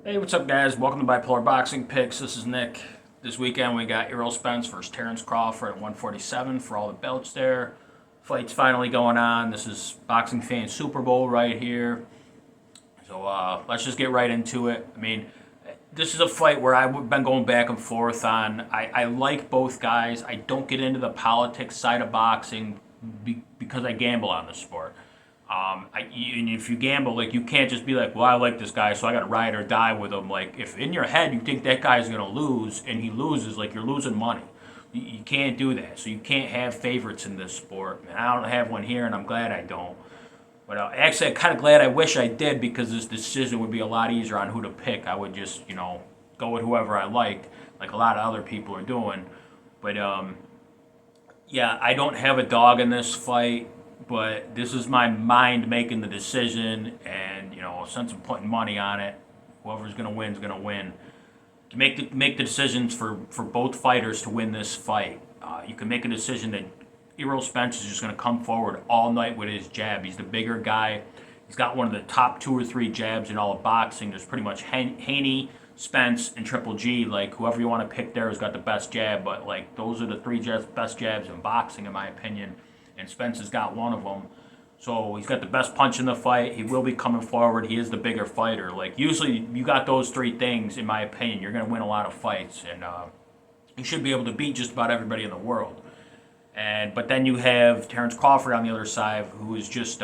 Hey, what's up, guys? Welcome to Bipolar Boxing Picks. This is Nick. This weekend we got Errol Spence versus Terrance Crawford at 147 for all the belts there. Fight's finally going on. This is Boxing Fan Super Bowl right here. So let's just get right into it. I mean, this is a fight where I've been going back and forth on. I like both guys. I don't get into the politics side of boxing because I gamble on the sport. And if you gamble, like, you can't just be like, well, I like this guy, so I got to ride or die with him. Like, if in your head you think that guy's going to lose and he loses, like, you're losing money. You can't do that. So you can't have favorites in this sport. And I don't have one here, and I'm glad I don't. But actually, I'm kind of glad I wish I did, because this decision would be a lot easier on who to pick. I would just, go with whoever I like a lot of other people are doing. But, yeah, I don't have a dog in this fight. But this is my mind making the decision, and since I'm putting money on it, whoever's going to win is going to win. To make the decisions for both fighters to win this fight, you can make a decision that Errol Spence is just going to come forward all night with his jab. He's the bigger guy. He's got one of the top 2 or 3 jabs in all of boxing. There's pretty much Haney, Spence, and Triple G. Like, whoever you want to pick there has got the best jab, but like, those are the 3 best jabs in boxing, in my opinion. And Spence has got one of them. So he's got the best punch in the fight. He will be coming forward. He is the bigger fighter. Like, usually you got those 3 things, in my opinion, you're going to win a lot of fights. And you should be able to beat just about everybody in the world. But then you have Terrance Crawford on the other side, who is just,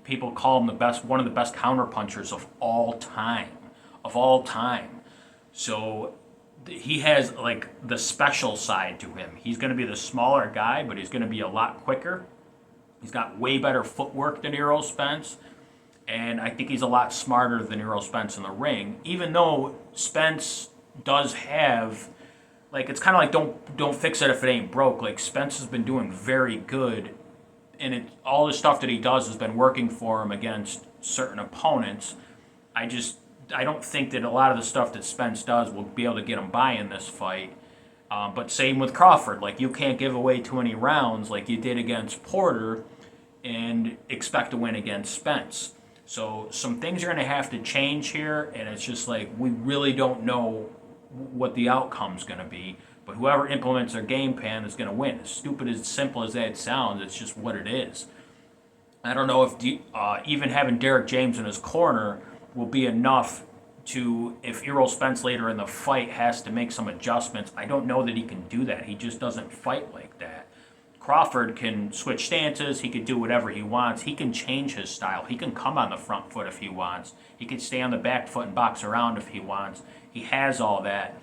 people call him one of the best counter punchers of all time. Of all time. So he has, like, the special side to him. He's going to be the smaller guy, but he's going to be a lot quicker. He's got way better footwork than Errol Spence, and I think he's a lot smarter than Errol Spence in the ring, even though Spence does have, like, it's kind of like don't fix it if it ain't broke. Like, Spence has been doing very good, and all the stuff that he does has been working for him against certain opponents. I don't think that a lot of the stuff that Spence does will be able to get him by in this fight. But same with Crawford. Like, you can't give away too many rounds like you did against Porter and expect to win against Spence. So some things are going to have to change here, and it's just like, we really don't know what the outcome's going to be. But whoever implements their game plan is going to win. As stupid, as simple as that sounds, it's just what it is. I don't know if even having Derek James in his corner will be enough to, if Errol Spence later in the fight has to make some adjustments. I don't know that he can do that. He just doesn't fight like that. Crawford can switch stances. He can do whatever he wants. He can change his style. He can come on the front foot if he wants. He can stay on the back foot and box around if he wants. He has all that.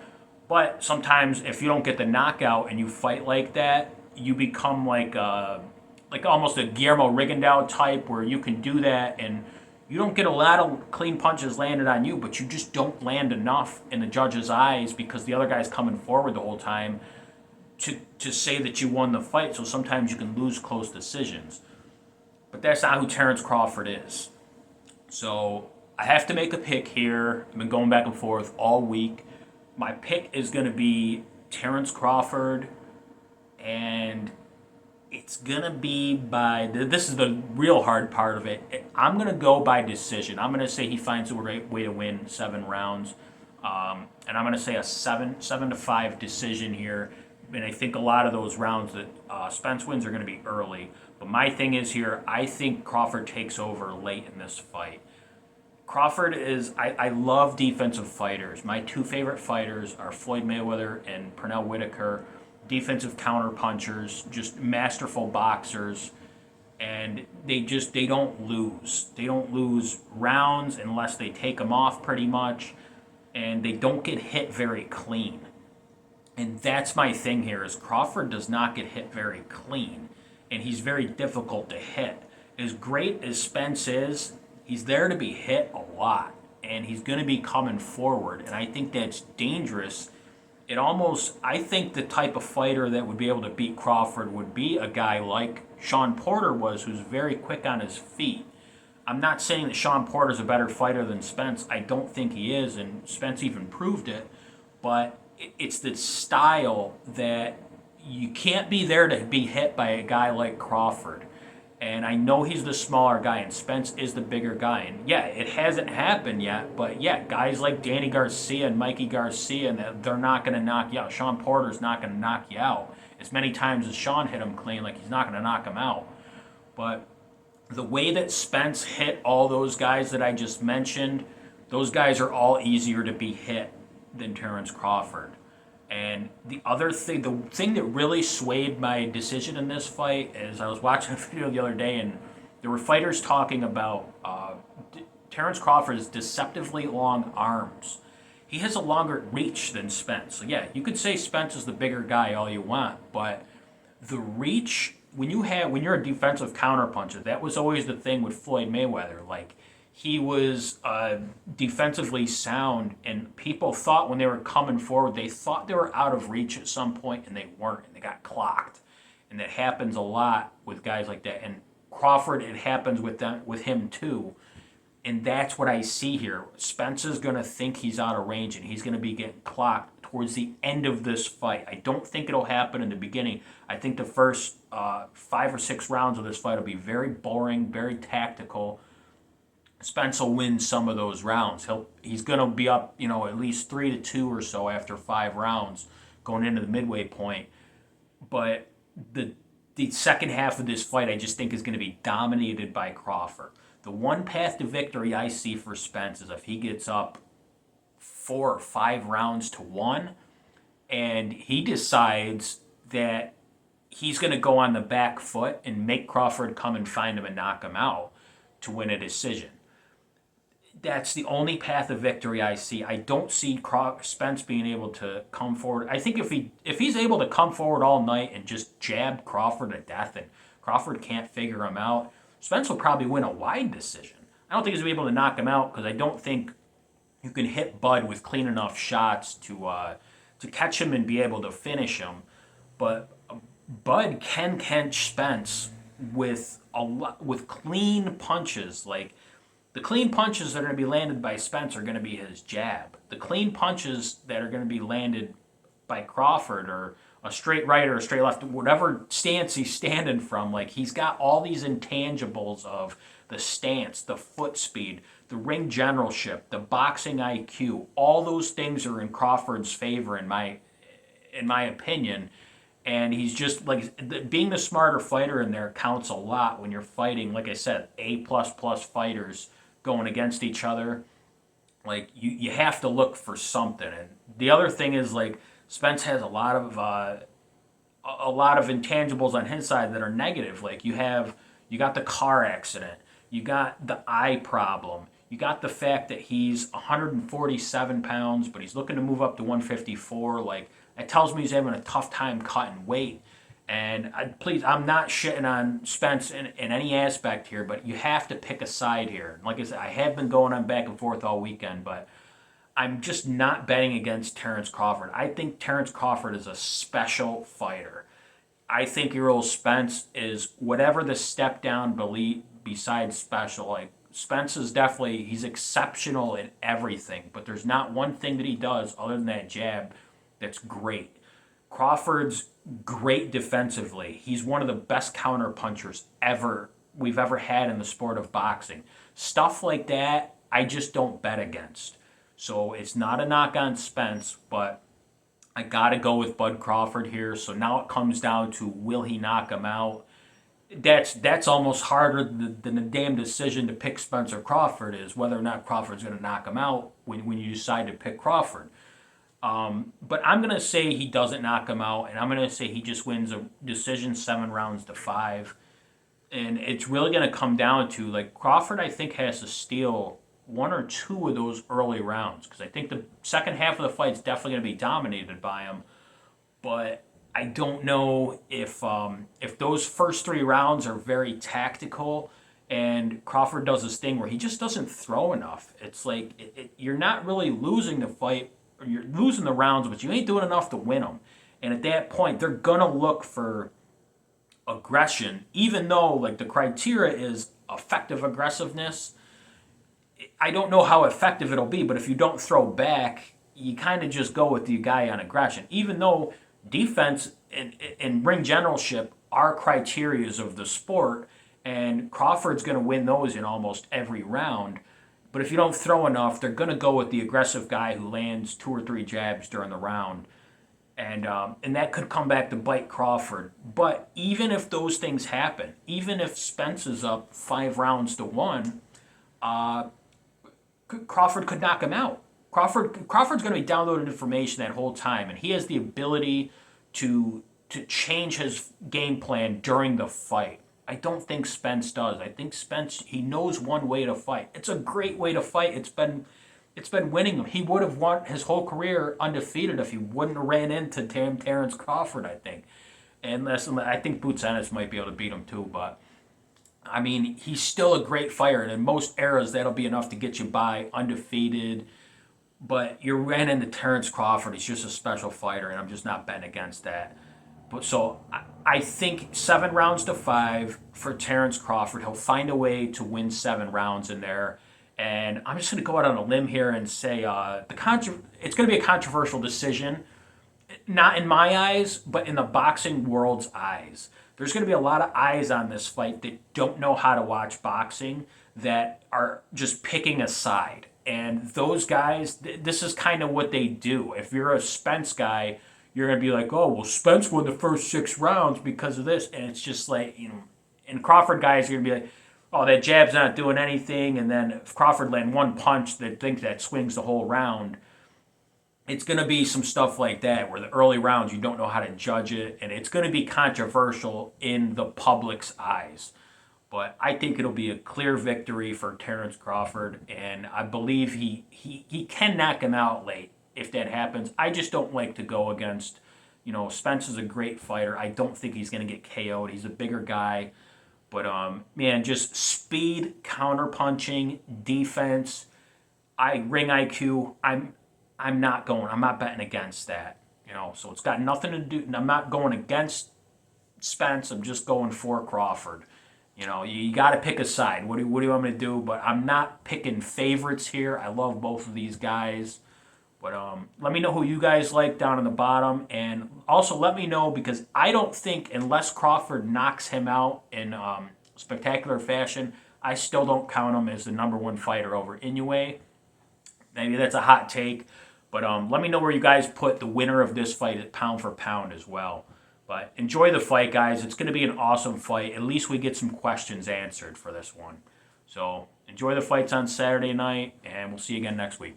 But sometimes if you don't get the knockout and you fight like that, you become like almost a Guillermo Rigondeaux type, where you can do that and you don't get a lot of clean punches landed on you, but you just don't land enough in the judge's eyes, because the other guy's coming forward the whole time to say that you won the fight. So sometimes you can lose close decisions. But that's not who Terrance Crawford is. So I have to make a pick here. I've been going back and forth all week. My pick is going to be Terrance Crawford, and it's going to be this is the real hard part of it. I'm going to go by decision. I'm going to say he finds a way to win 7 rounds. And I'm going to say a 7-5 decision here. And I think a lot of those rounds that Spence wins are going to be early. But my thing is here, I think Crawford takes over late in this fight. Crawford is, I love defensive fighters. My 2 favorite fighters are Floyd Mayweather and Pernell Whitaker. Defensive counter punchers, just masterful boxers, and they don't lose. They don't lose rounds unless they take them off, pretty much, and they don't get hit very clean. And that's my thing here, is Crawford does not get hit very clean, and he's very difficult to hit. As great as Spence is, he's there to be hit a lot, and he's going to be coming forward, and I think that's dangerous. I think the type of fighter that would be able to beat Crawford would be a guy like Sean Porter was, who's very quick on his feet. I'm not saying that Sean Porter's a better fighter than Spence. I don't think he is, and Spence even proved it. But it's the style that you can't be there to be hit by a guy like Crawford. And I know he's the smaller guy, and Spence is the bigger guy. And yeah, it hasn't happened yet, but yeah, guys like Danny Garcia and Mikey Garcia, and they're not going to knock you out. Sean Porter's not going to knock you out. As many times as Sean hit him clean, like he's not going to knock him out. But the way that Spence hit all those guys that I just mentioned, those guys are all easier to be hit than Terrance Crawford. And the thing that really swayed my decision in this fight is I was watching a video the other day, and there were fighters talking about Terrance Crawford's deceptively long arms. He has a longer reach than Spence. So yeah, you could say Spence is the bigger guy all you want, but the reach when you're a defensive counterpuncher, that was always the thing with Floyd Mayweather. Like he was defensively sound, and people thought when they were coming forward, they thought they were out of reach at some point, and they weren't, and they got clocked. And that happens a lot with guys like that. And Crawford, it happens with him too. And that's what I see here. Spence is going to think he's out of range, and he's going to be getting clocked towards the end of this fight. I don't think it'll happen in the beginning. I think the first 5 or 6 rounds of this fight will be very boring, very tactical. Spence will win some of those rounds. He's going to be up, at least 3-2 or so after 5 rounds going into the midway point. But the second half of this fight, I just think is going to be dominated by Crawford. The one path to victory I see for Spence is if he gets up 4 or 5 rounds to 1, and he decides that he's going to go on the back foot and make Crawford come and find him and knock him out to win a decision. That's the only path of victory I see. I don't see Spence being able to come forward. I think if he's able to come forward all night and just jab Crawford to death, and Crawford can't figure him out, Spence will probably win a wide decision. I don't think he's going to be able to knock him out, because I don't think you can hit Bud with clean enough shots to catch him and be able to finish him. But Bud can catch Spence with clean punches. Like the clean punches that are going to be landed by Spence are going to be his jab. The clean punches that are going to be landed by Crawford are a straight right or a straight left, whatever stance he's standing from. Like he's got all these intangibles of the stance, the foot speed, the ring generalship, the boxing IQ. All those things are in Crawford's favor in my opinion. And he's just like being the smarter fighter in there counts a lot when you're fighting, like I said, A++ fighters going against each other. Like you have to look for something. And the other thing is, like, Spence has a lot of intangibles on his side that are negative. Like you got the car accident, you got the eye problem, you got the fact that he's 147 pounds, but he's looking to move up to 154. Like it tells me he's having a tough time cutting weight. And I'm not shitting on Spence in any aspect here, but you have to pick a side here. Like I said, I have been going on back and forth all weekend, but I'm just not betting against Terrance Crawford. I think Terrance Crawford is a special fighter. I think Errol Spence is whatever the step down besides special. Like Spence is he's exceptional in everything, but there's not one thing that he does other than that jab that's great. Crawford's great defensively. He's one of the best counter punchers we've ever had in the sport of boxing. Stuff like that, I just don't bet against. So it's not a knock on Spence, but I got to go with Bud Crawford here. So now it comes down to, will he knock him out? That's almost harder than the damn decision to pick Spence or Crawford is, whether or not Crawford's going to knock him out when you decide to pick Crawford. But I'm going to say he doesn't knock him out, and I'm going to say he just wins a decision 7 rounds to 5. And it's really going to come down to, like, Crawford, I think, has to steal 1 or 2 of those early rounds, because I think the second half of the fight is definitely going to be dominated by him. But I don't know if those first 3 rounds are very tactical, and Crawford does this thing where he just doesn't throw enough. It's like you're not really losing the fight, or you're losing the rounds, but you ain't doing enough to win them. And at that point, they're gonna look for aggression, even though like the criteria is effective aggressiveness. I don't know how effective it'll be, but if you don't throw back, you kind of just go with the guy on aggression. Even though defense and ring generalship are criterias of the sport, And Crawford's going to win those in almost every round. But if you don't throw enough, they're going to go with the aggressive guy who lands 2 or 3 jabs during the round. And that could come back to bite Crawford. But even if those things happen, even if Spence is up 5 rounds to 1, Crawford could knock him out. Crawford's going to be downloading information that whole time, and he has the ability to change his game plan during the fight. I don't think Spence does. I think Spence, he knows one way to fight. It's a great way to fight. It's been winning him. He would have won his whole career undefeated if he wouldn't have ran into Terrance Crawford, I think. And listen, I think Boots Ennis might be able to beat him too, but I mean, he's still a great fighter, and in most eras, that'll be enough to get you by undefeated. But you ran into Terrance Crawford. He's just a special fighter, and I'm just not betting against that. But so I think 7 rounds to 5 for Terrance Crawford. He'll find a way to win 7 rounds in there. And I'm just going to go out on a limb here and say it's going to be a controversial decision. Not in my eyes, but in the boxing world's eyes. There's going to be a lot of eyes on this fight that don't know how to watch boxing, that are just picking a side. And those guys, this is kind of what they do. If you're a Spence guy, you're going to be like, oh, well, Spence won the first 6 rounds because of this. And it's just like, and Crawford guys are going to be like, oh, that jab's not doing anything. And then if Crawford land one punch, they think that swings the whole round. It's going to be some stuff like that where the early rounds, you don't know how to judge it. And it's going to be controversial in the public's eyes. But I think it'll be a clear victory for Terrance Crawford. And I believe he can knock him out late if that happens. I just don't like to go against, Spence is a great fighter. I don't think he's going to get KO'd. He's a bigger guy. But, man, just speed, counter-punching, defense, ring IQ, I'm not betting against that. So it's got nothing to do, I'm not going against Spence, I'm just going for Crawford. You got to pick a side. What do you want me to do? But I'm not picking favorites here. I love both of these guys. But let me know who you guys like down in the bottom. And also let me know, because I don't think, unless Crawford knocks him out in spectacular fashion, I still don't count him as the #1 fighter over Inoue. Maybe that's a hot take. But let me know where you guys put the winner of this fight at pound for pound as well. But enjoy the fight, guys. It's going to be an awesome fight. At least we get some questions answered for this one. So enjoy the fights on Saturday night, and we'll see you again next week.